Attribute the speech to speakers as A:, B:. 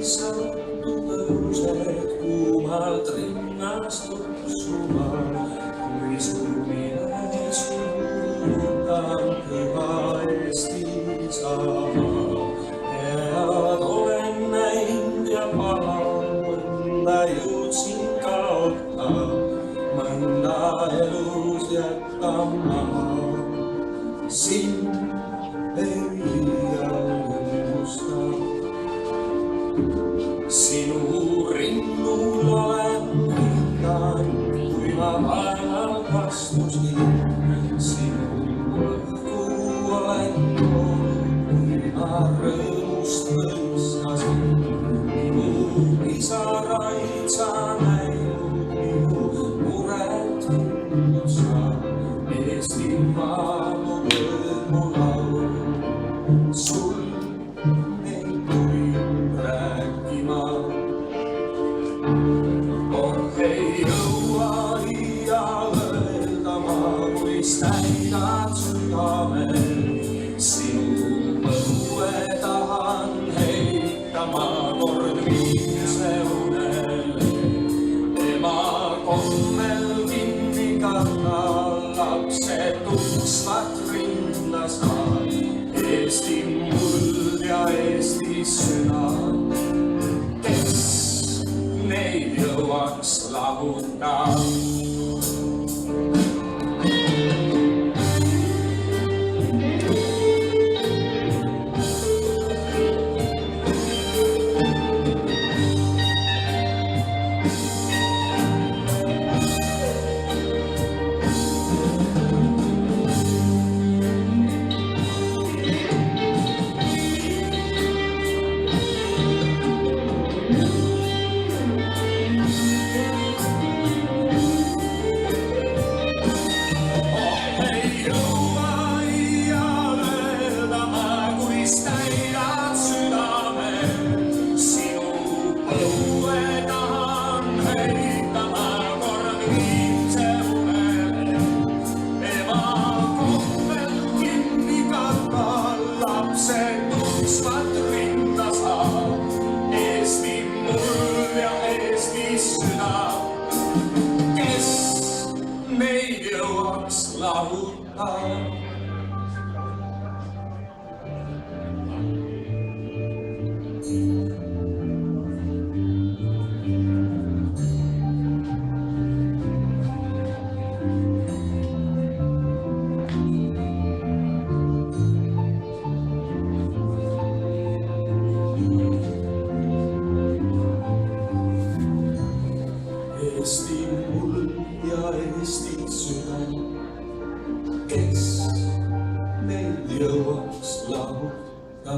A: Santu tõused kuumalt rinnast tupsumal, kui sumine sulgutan püha Eesti sama. Head olen näinud ja paha, mõnda jõudsin kaota, mõnda elus jätta maha. Sind ei unnusta. Sinu rinnul olen hinganud, kui ma vaeval vastusin. Sinu õhku olen toonud, kui ma rõõmust mõistasin. Minu pisaraid sa näinud, minu muret tundnud sa. Eestimaa mu rõõmu laul, sul ei tulnud rääkima. Ei jõua iial öelda ma, kuis täidad südamel. Sinu põue tahan heita ma kord viimse unele. Ema kommel kinni kanna, lapsed tuksvad rinda saad. Eesti muld ja Eesti süda, kes neid jõuaks lahuta. Kes neid jõuaks lahuta. Eesti muld ja Eesti süda, kes neid jõuaks lahuta.